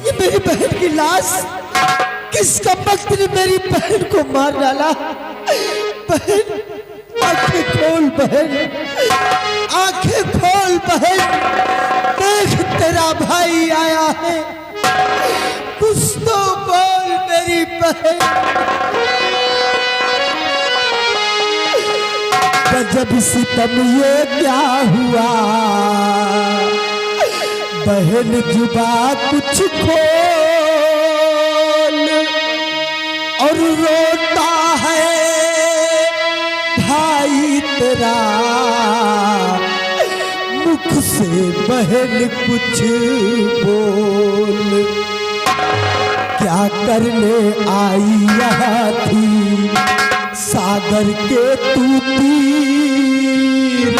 ये मेरी बहन की लाश किस कमबख्त ने मेरी बहन को मार डाला। बहन आंखें खोल, बहन आंखें खोल बहन, देख तेरा भाई आया है, कुछ तो बोल मेरी बहन। गजब सितम ये क्या हुआ, बहन जुबा कुछ खोल, और रोता है भाई तेरा, मुख से बहन कुछ बोल। क्या करने आई यहाँ थी सागर के तू तीर,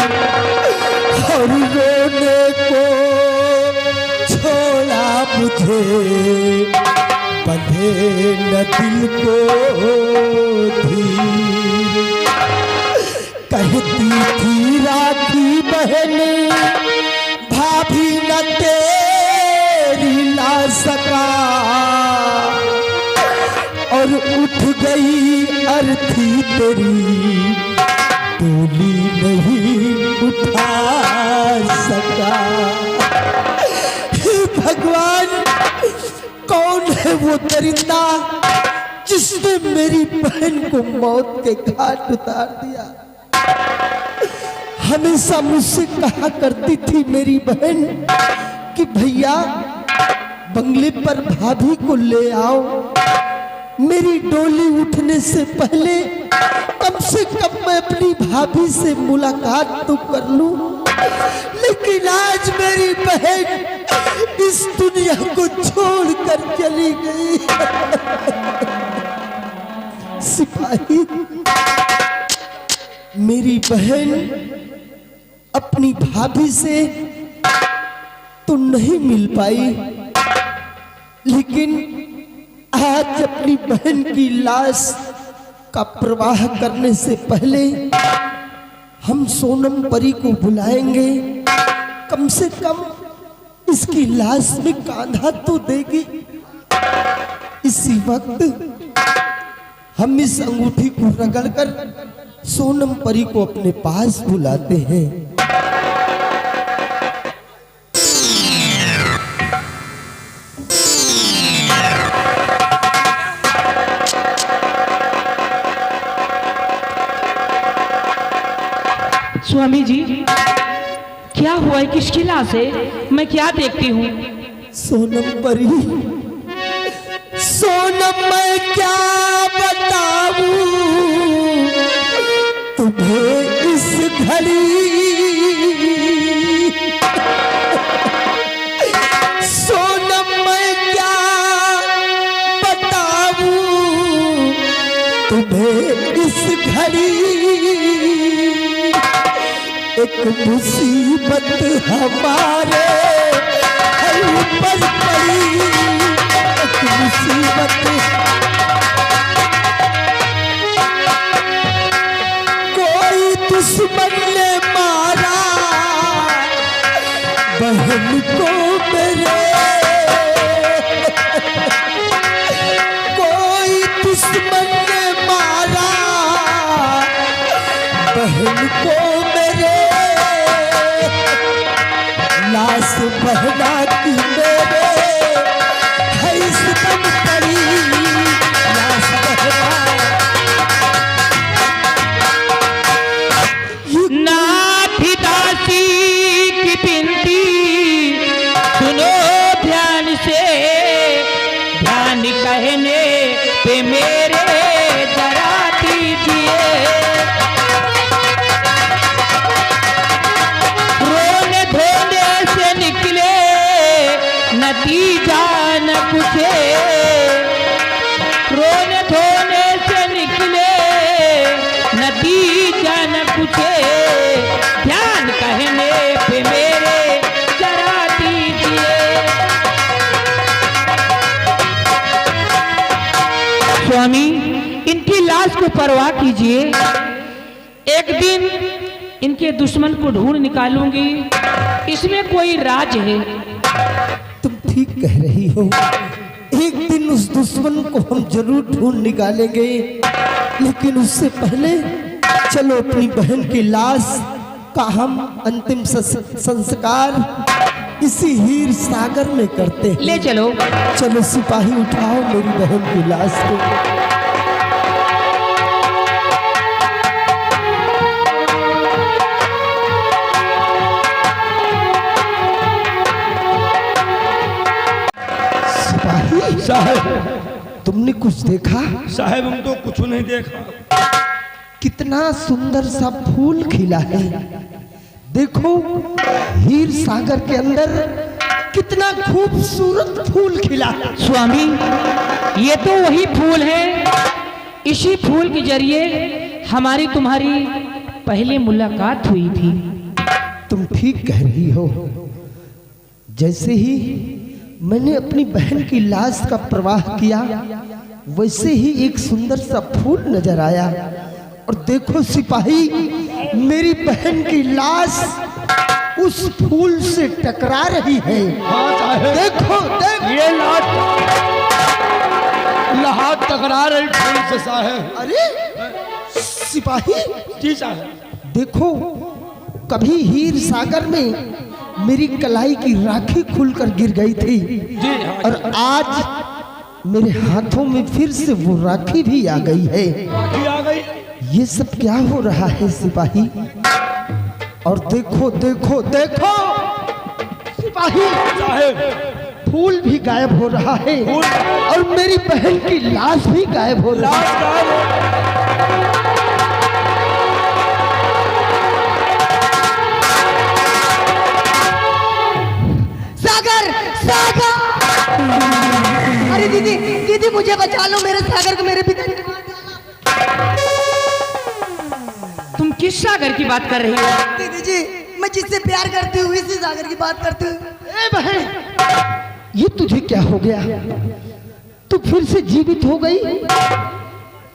और रोने को छोड़ा मुझे, बंधे न दिल को धीर। कहती थी राखी बहन भाभी न तेरी ला सका, और उठ गई अर्थी तेरी, डोली नहीं उठा सका। हे भगवान, कौन है वो दरिंदा जिसने मेरी बहन को मौत के घाट उतार दिया। हमेशा मुझसे कहा करती थी मेरी बहन कि भैया बंगले पर भाभी को ले आओ, मेरी डोली उठने से पहले कम से कम मैं अपनी भाभी से मुलाकात तो कर लूं। लेकिन आज मेरी बहन इस दुनिया को छोड़कर चली गई। सिपाही, मेरी बहन अपनी भाभी से तो नहीं मिल पाई, लेकिन आज अपनी बहन की लाश का प्रवाह करने से पहले हम सोनम परी को बुलाएंगे। कम से कम इसकी लाश में कांधा तो देगी। इसी वक्त हम इस अंगूठी को रगड़कर सोनम परी को अपने पास बुलाते हैं। स्वामी जी, क्या हुआ है? किसकी लाश है? मैं क्या देखती हूँ? सोनम परी, सोनम मैं क्या बताऊं तुम्हें इस घड़ी, सोनम मैं क्या बताऊं तुम्हें इस घड़ी। एक मुसीबत हमारे ऊपर पड़ी, एक मुसीबत। कोई दुश्मन ने मारा बहन को मेरे, कोई दुश्मन ने मारा बहन को मेरे। लाश बहना की मेरे है इस दम पड़ी, लाश बहना। नाथी दासी की बिनती सुनो ध्यान से, ध्यान कहने पे मेरे जरा दीजिए। रोने धोने से निकले नतीजा न कुछ, रोने धोने से निकले नतीजा न कुछ, ध्यान कहने पे मेरे जरा दीजिए। स्वामी, इनकी लाश को परवाह कीजिए, एक दिन इनके दुश्मन को ढूंढ निकालूंगी, इसमें कोई राज है। तुम कह रही हो। एक दिन उस दुश्मन को हम जरूर ढूंढ निकालेंगे, लेकिन उससे पहले चलो अपनी बहन की लाश का हम अंतिम संस्कार इसी हीर सागर में करते हैं। ले चलो। चलो सिपाही, उठाओ मेरी बहन की लाश को। साहब, तुमने कुछ देखा? साहब हम तो कुछ नहीं देखा। कितना सुंदर सा फूल खिला है। देखो हीर सागर के अंदर कितना खूबसूरत फूल खिला है। स्वामी, ये तो वही फूल है। इसी फूल के जरिए हमारी तुम्हारी पहले मुलाकात हुई थी। तुम ठीक कह रही हो। जैसे ही मैंने अपनी बहन की लाश का प्रवाह किया, वैसे ही एक सुंदर सा फूल नजर आया। और देखो सिपाही, मेरी बहन की लाश उस फूल से टकरा रही है। हाँ साहब, देखो ये लाहौर टकरा रही फूल से साहब। अरे सिपाही, जी साहब। देखो, कभी हीर सागर में मेरी कलाई की राखी खुलकर गिर गई थी, जी हाँ, और आज मेरे हाथों में फिर से वो राखी भी आ गई है। राखी आ गई। ये सब क्या हो रहा है सिपाही? और देखो देखो देखो सिपाही साहब, फूल भी गायब हो रहा है, फूल- और मेरी बहन की लाश भी गायब हो रही है। सागर, सागर! अरे दीदी, दीदी मुझे बचा लो, मेरे सागर को मेरे पिता ने मार डाला। तुम किस सागर की बात कर रही हो? दीदी जी, मैं जिससे प्यार करती हूँ इसी सागर की बात करती हूँ। ए बहन, ये तुझे क्या हो गया? तू फिर से जीवित हो गई?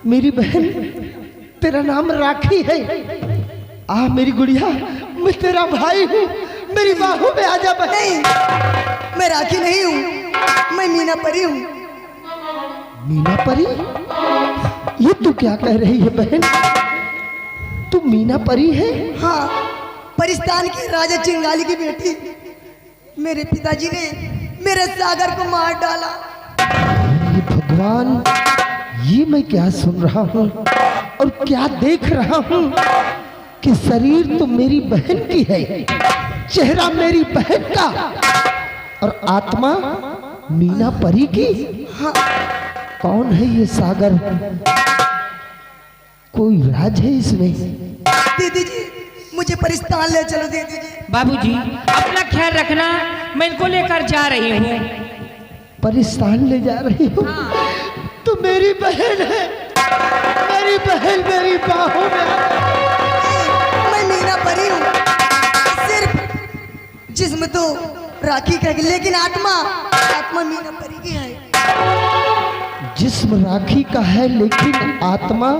मेरी बहन, तेरा नाम राखी है। आ मेरी गुड़िया, मैं तेरा भाई हूँ, मेरी बाहों में आजा बहन। नहीं, मैं राखी नहीं हूँ, मैं मीना परी हूँ। मीना परी? ये तू क्या कह रही है बहन? तू मीना परी है? हाँ, परिस्तान की राजा चिंगाली की बेटी। मेरे पिताजी ने मेरे सागर को मार डाला। ये भगवान, ये मैं क्या सुन रहा हूँ और क्या देख रहा हूँ कि शरीर तो मेरी बहन की है, चेहरा मेरी बहन का, और आत्मा मीना परी की। हाँ, कौन है ये सागर? कोई राज है इसमें? दीदी जी, मुझे परिस्तान ले चलो दीदी जी। बाबूजी, अपना ख्याल रखना, मैं इनको लेकर जा रही हूँ। परिस्तान ले जा रही हो? तो मेरी बहन है, मेरी बहन मेरी बाहों में। मैं मीना परी हूँ, सिर्फ जिस्म तो राखी का, लेकिन आत्मा, आत्मा मीना परी की है। जिस्म राखी का है, लेकिन आत्मा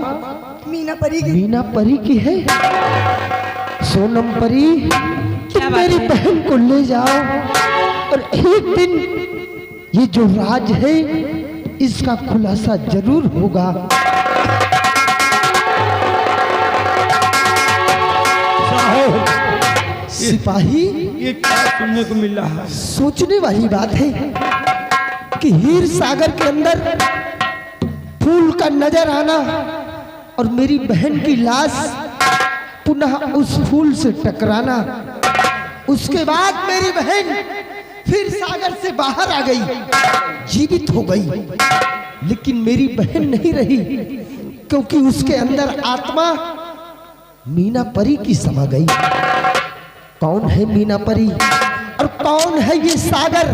मीना परी की। मीना परी की है। सोनम परी, क्या तुम बात मेरी है? बहन को ले जाओ, और एक दिन ये जो राज है इसका खुलासा जरूर होगा। साहब, सिपाही, ये क्या सुनने को मिल रहा है? सोचने वाली बात है कि हीर सागर के अंदर फूल का नजर आना और मेरी बहन की लाश पुनः उस फूल से टकराना, उसके बाद मेरी बहन फिर सागर से बाहर आ गई, जीवित हो गई, लेकिन मेरी बहन नहीं रही, क्योंकि उसके अंदर आत्मा मीना परी की समा गई। कौन है मीना परी और कौन है ये सागर,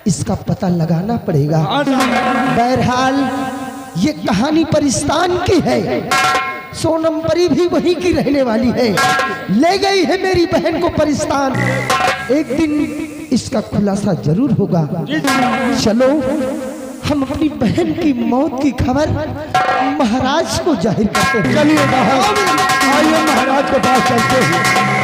इसका पता लगाना पड़ेगा। बहरहाल ये कहानी परिस्तान की है, सोनम परी भी वहीं की रहने वाली है, ले गई है मेरी बहन को परिस्तान। एक दिन इसका खुलासा जरूर होगा। चलो हम अपनी बहन की मौत की खबर महाराज को जाहिर करते हैं। चलिए महाराज, आइए महाराज के पास चलते हैं।